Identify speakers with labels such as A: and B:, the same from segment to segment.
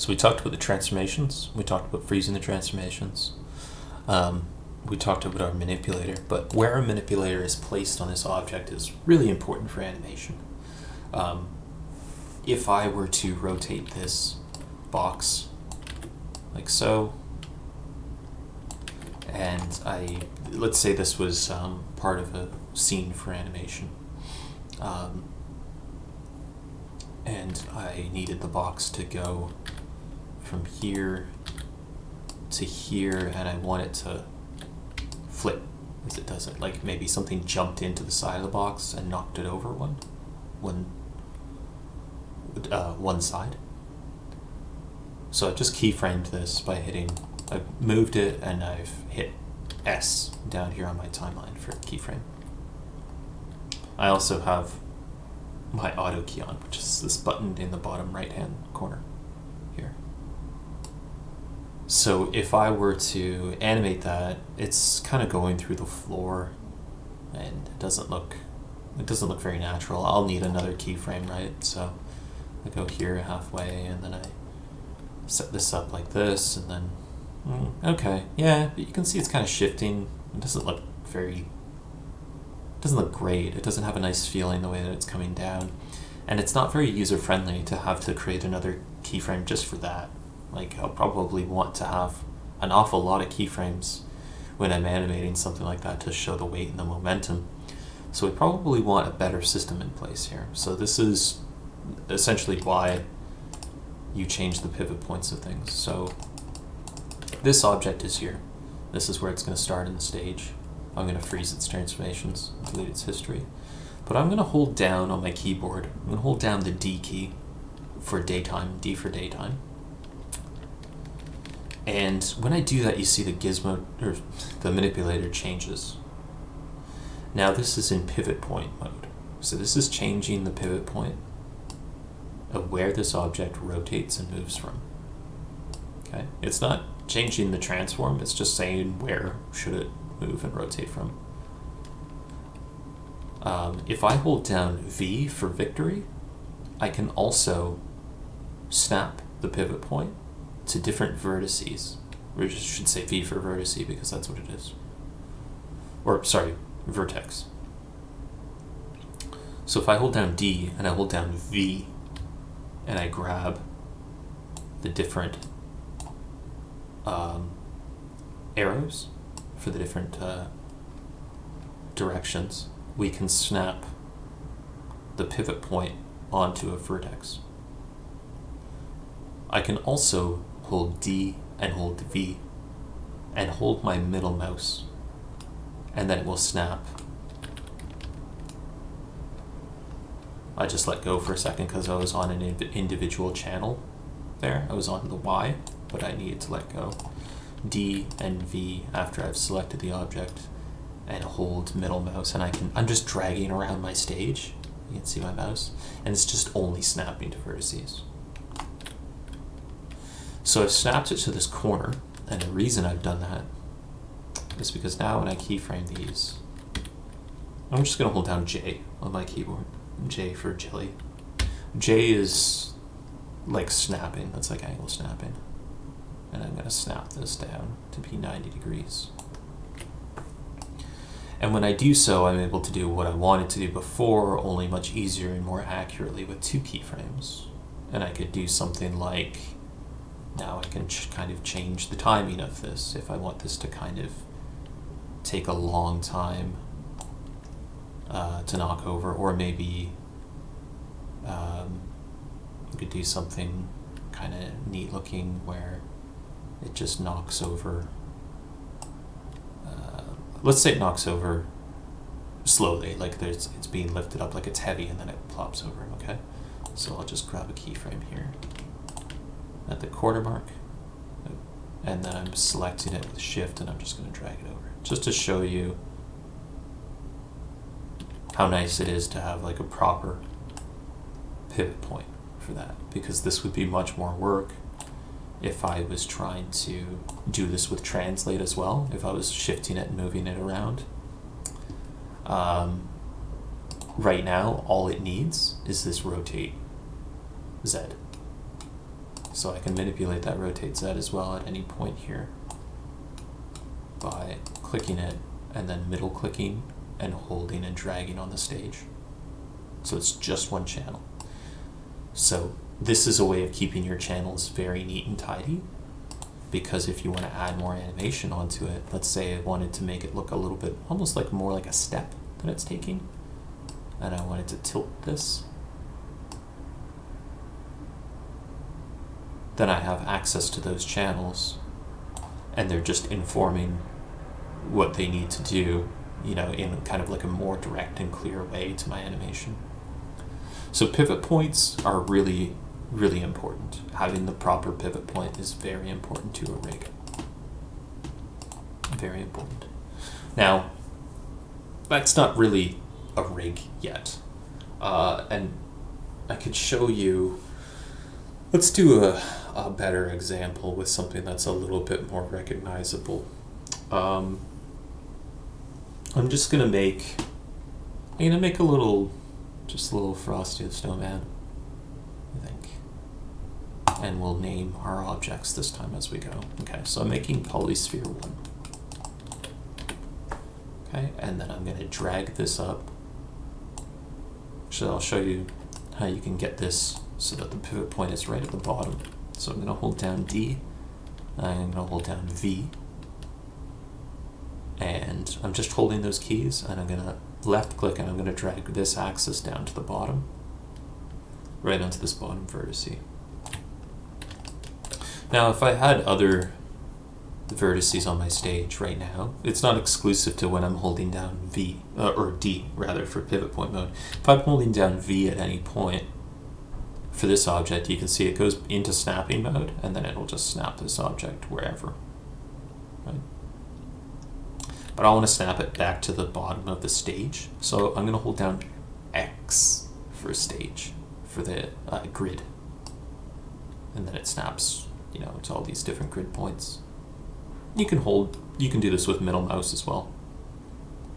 A: So we talked about the transformations, we talked about freezing the transformations, we talked about our manipulator, but where our manipulator is placed on this object is really important for animation. If I were to rotate this box like so, and let's say this was part of a scene for animation, and I needed the box to go from here to here, and I want it to flip as it does it. Like maybe something jumped into the side of the box and knocked it over one side. So I've just keyframed this by I've moved it and I've hit S down here on my timeline for keyframe. I also have my auto key on, which is this button in the bottom right hand corner here. So if I were to animate that, it's kind of going through the floor and it doesn't look very natural. I'll need another keyframe, right? So I go here halfway and then I set this up like this, and then okay, yeah, but you can see it's kind of shifting. It doesn't look great. It doesn't have a nice feeling the way that it's coming down, and it's not very user-friendly to have to create another keyframe just for that. Like, I'll probably want to have an awful lot of keyframes when I'm animating something like that to show the weight and the momentum. So we probably want a better system in place here. So this is essentially why you change the pivot points of things. So this object is here. This is where it's going to start in the stage. I'm going to freeze its transformations, delete its history. But I'm going to hold down on my keyboard. I'm going to hold down the D key for daytime, D for daytime. And when I do that, you see the gizmo, or the manipulator changes. Now this is in pivot point mode. So this is changing the pivot point of where this object rotates and moves from. Okay, it's not changing the transform, it's just saying where should it move and rotate from. If I hold down V for victory, I can also snap the pivot point to different vertices. Or I should say V for vertice because that's what it is. Or, sorry, vertex. So if I hold down D and I hold down V and I grab the different arrows for the different directions, we can snap the pivot point onto a vertex. I can also hold D and hold V and hold my middle mouse, and then it will snap. I just let go for a second because I was on an individual channel there. I was on the Y, but I needed to let go. D and V after I've selected the object, and hold middle mouse, and I'm just dragging around my stage. You can see my mouse, and it's just only snapping to vertices. So I've snapped it to this corner, and the reason I've done that is because now when I keyframe these, I'm just going to hold down J on my keyboard. J for jelly. J is like snapping, that's like angle snapping. And I'm going to snap this down to be 90 degrees. And when I do so, I'm able to do what I wanted to do before, only much easier and more accurately with 2 keyframes. And I could do something like, now I can kind of change the timing of this if I want this to kind of take a long time to knock over, or maybe you could do something kind of neat looking where it just knocks over. Let's say it knocks over slowly, like it's being lifted up like it's heavy and then it plops over, okay? So I'll just grab a keyframe here at the quarter mark, and then I'm selecting it with shift and I'm just going to drag it over just to show you how nice it is to have like a proper pivot point for that, because this would be much more work if I was trying to do this with translate as well, if I was shifting it and moving it around. Right now, all it needs is this rotate Z. So I can manipulate that rotate Z as well at any point here by clicking it and then middle clicking and holding and dragging on the stage. So it's just one channel. So this is a way of keeping your channels very neat and tidy, because if you want to add more animation onto it, let's say I wanted to make it look a little bit almost like more like a step that it's taking, and I wanted to tilt this, then I have access to those channels and they're just informing what they need to do, you know, in kind of like a more direct and clear way to my animation. So pivot points are really, really important. Having the proper pivot point is very important to a rig. Very important. Now, that's not really a rig yet. And I could show you, let's do a better example with something that's a little bit more recognizable. I'm just gonna make a little, just a little Frosty the Snowman, I think. And we'll name our objects this time as we go. Okay, so I'm making Polysphere 1. Okay, and then I'm gonna drag this up. So I'll show you how you can get this so that the pivot point is right at the bottom. So I'm gonna hold down D, I'm gonna hold down V, and I'm just holding those keys, and I'm gonna left click and I'm gonna drag this axis down to the bottom, right onto this bottom vertice. Now if I had other vertices on my stage right now, it's not exclusive to when I'm holding down V, or D rather, for pivot point mode. If I'm holding down V at any point for this object, you can see it goes into snapping mode, and then it'll just snap this object wherever. Right? But I want to snap it back to the bottom of the stage, so I'm going to hold down X for stage, for the grid, and then it snaps, you know, to all these different grid points. You can do this with middle mouse as well.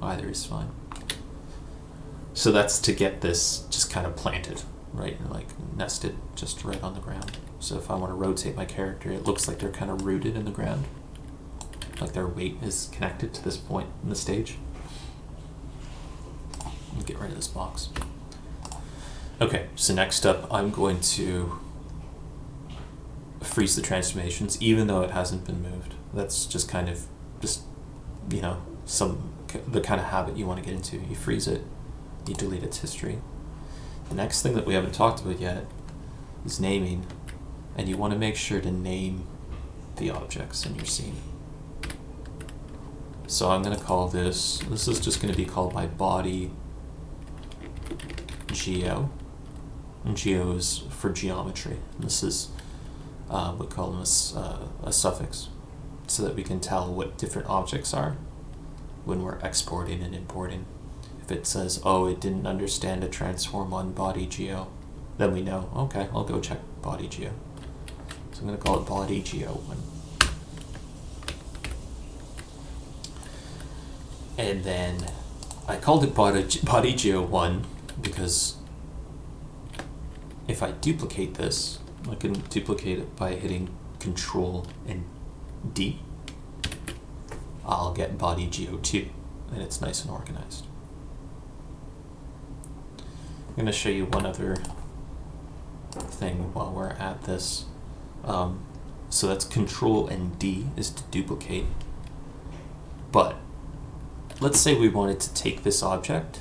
A: Either is fine. So that's to get this just kind of planted, right, and like nested just right on the ground. So if I want to rotate my character, it looks like they're kind of rooted in the ground, like their weight is connected to this point in the stage. Get rid of this box. Okay, so next up I'm going to freeze the transformations even though it hasn't been moved. That's just kind of you know, the kind of habit you want to get into. You freeze it, you delete its history. The next thing that we haven't talked about yet is naming, and you want to make sure to name the objects in your scene. So I'm going to call this is just going to be called my body geo, and geo is for geometry. And this is, we call them a suffix, so that we can tell what different objects are when we're exporting and importing. If it says, oh, it didn't understand a transform on body geo, then we know, okay, I'll go check body geo. So I'm going to call it body geo 1. And then I called it body geo 1 because if I duplicate this, I can duplicate it by hitting Control and D. I'll get body geo 2, and it's nice and organized. I'm going to show you one other thing while we're at this. So that's Control and D is to duplicate. But let's say we wanted to take this object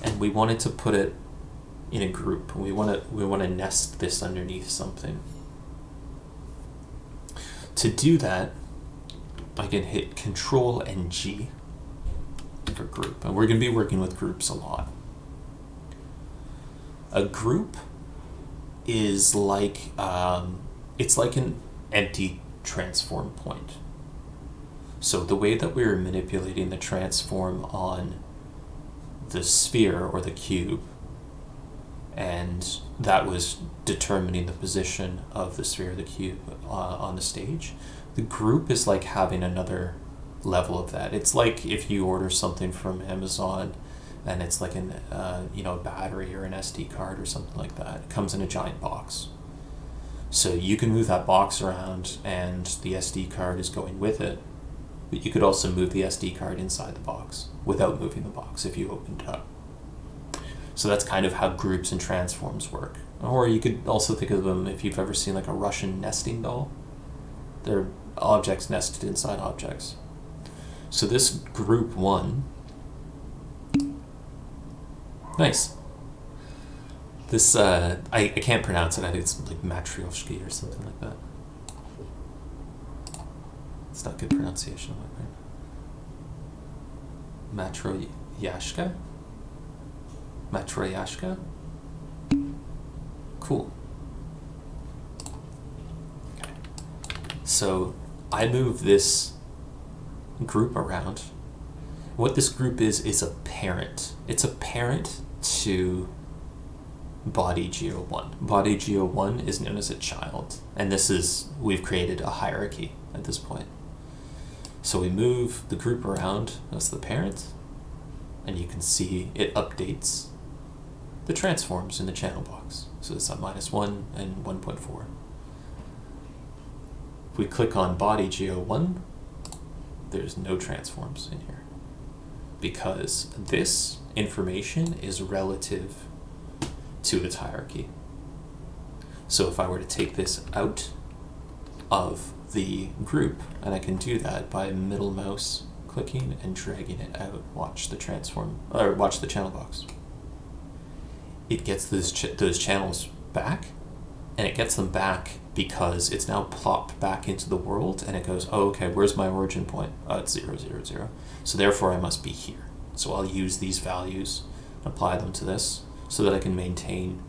A: and we wanted to put it in a group. We want to nest this underneath something. To do that, I can hit Control and G for group, and we're going to be working with groups a lot. A group is like it's like an empty transform point. So the way that we were manipulating the transform on the sphere or the cube, and that was determining the position of the sphere or the cube on the stage, the group is like having another level of that. It's like if you order something from Amazon and it's like an you know, a battery or an SD card or something like that. It comes in a giant box. So you can move that box around and the SD card is going with it, but you could also move the SD card inside the box without moving the box if you opened it up. So that's kind of how groups and transforms work. Or you could also think of them if you've ever seen like a Russian nesting doll. They're objects nested inside objects. So this group 1, nice. This, I can't pronounce it. I think it's like Matryoshki or something like that. It's not good pronunciation, right? Matryoshka? Matryoshka? Cool. Okay. So I move this group around. What this group is a parent. It's a parent to body geo1. Body geo1 is known as a child, and we've created a hierarchy at this point. So we move the group around as the parent, and you can see it updates the transforms in the channel box. So it's at -1 and 1.4. If we click on body geo1, there's no transforms in here because this information is relative to its hierarchy. So if I were to take this out of the group, and I can do that by middle mouse clicking and dragging it out, watch the transform, or watch the channel box. It gets those channels back, and it gets them back because it's now plopped back into the world, and it goes, oh, okay, where's my origin point? Oh, it's 0, 0, 0. So therefore I must be here. So I'll use these values, apply them to this, so that I can maintain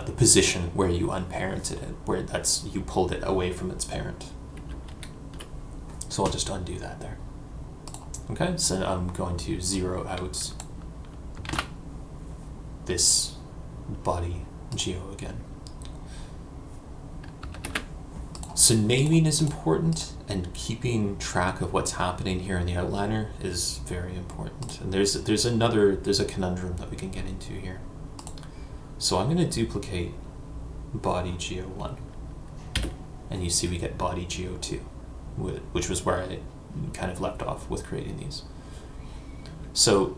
A: the position where you unparented it, where you pulled it away from its parent. So I'll just undo that there. Okay, so I'm going to zero out this body geo again. So naming is important, and keeping track of what's happening here in the outliner is very important. And there's a conundrum that we can get into here. So I'm going to duplicate body geo1, and you see we get body geo2, which was where I kind of left off with creating these. So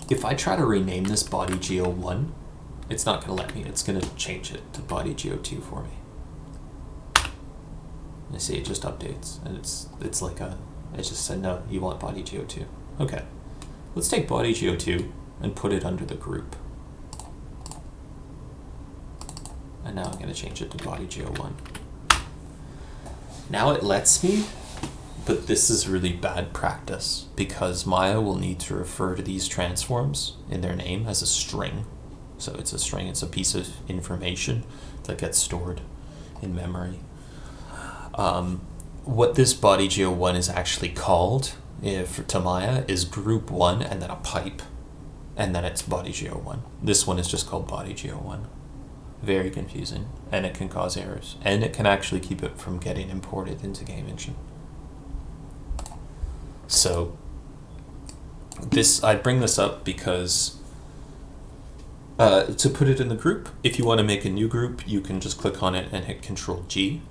A: if I try to rename this body geo1, it's not going to let me. It's going to change it to body geo2 for me. I see it just updates, and it's like it just said, no, you want body geo2. Okay, let's take body geo2 and put it under the group. And now I'm going to change it to body geo1. Now it lets me, but this is really bad practice because Maya will need to refer to these transforms in their name as a string. So it's a string, it's a piece of information that gets stored in memory. What this body geo1 is actually called to Maya is group 1 and then a pipe, and then it's body geo1. This one is just called body geo1. Very confusing, and it can cause errors, and it can actually keep it from getting imported into Game Engine. So I bring this up because to put it in the group, if you want to make a new group, you can just click on it and hit Control-G.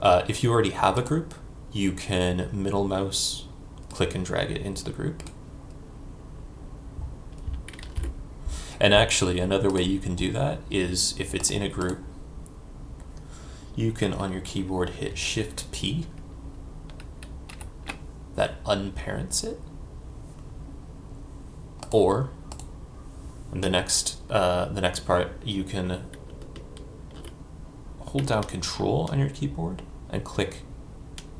A: If you already have a group, you can middle mouse, click and drag it into the group. And actually, another way you can do that is if it's in a group, you can on your keyboard hit Shift-P. That unparents it. Or the next part, you can hold down Control on your keyboard and click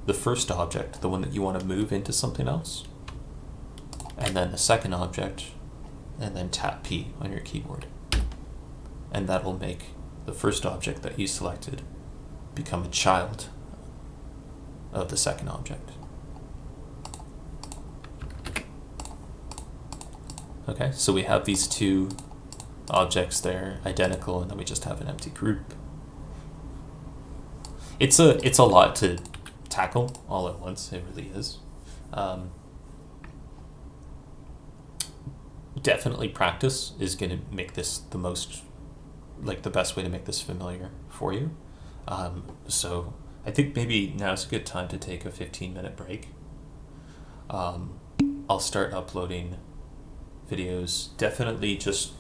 A: the first object, the one that you want to move into something else, and then the second object, and then tap P on your keyboard. And that will make the first object that you selected become a child of the second object. Okay, so we have these two objects there, identical, and then we just have an empty group. It's a lot to tackle all at once, it really is. definitely practice is going to make this the most, like the best way to make this familiar for you. So I think maybe now's a good time to take a 15-minute break. I'll start uploading videos. Definitely just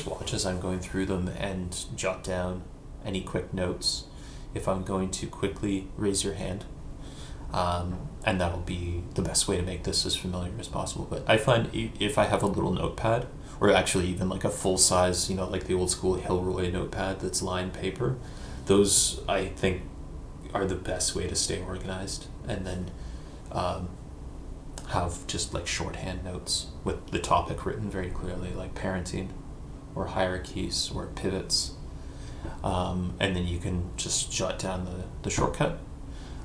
A: watch as I'm going through them and jot down any quick notes. If I'm going to quickly, raise your hand. And that'll be the best way to make this as familiar as possible. But I find if I have a little notepad, or actually even like a full size, like the old school Hilroy notepad that's lined paper, those I think are the best way to stay organized. And then have just like shorthand notes with the topic written very clearly, like parenting or hierarchies or pivots. And then you can just jot down the shortcut.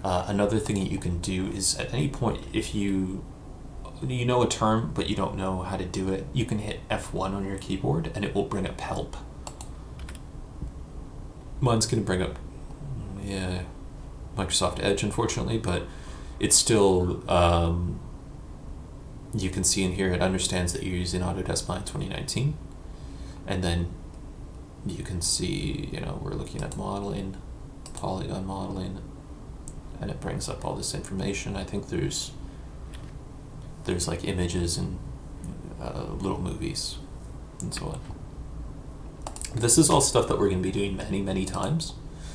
A: Another thing that you can do is at any point, if you know a term but you don't know how to do it, you can hit F1 on your keyboard and it will bring up help. Mine's going to bring up Microsoft Edge, unfortunately, but it's still, you can see in here it understands that you're using Autodesk Line 2019. And then you can see, we're looking at modeling, polygon modeling, and it brings up all this information. I think there's like images and little movies and so on. This is all stuff that we're going to be doing many, many times,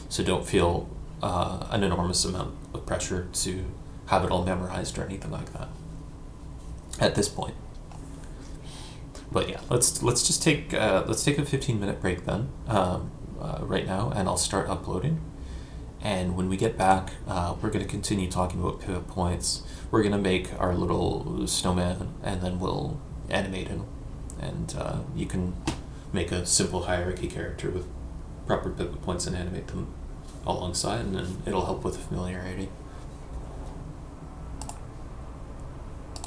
A: so don't feel an enormous amount of pressure to have it all memorized or anything like that at this point. But yeah, let's just take a 15-minute break then right now, and I'll start uploading. And when we get back, we're going to continue talking about pivot points. We're going to make our little snowman, and then we'll animate him. And you can make a simple hierarchy character with proper pivot points and animate them alongside, and then it'll help with familiarity.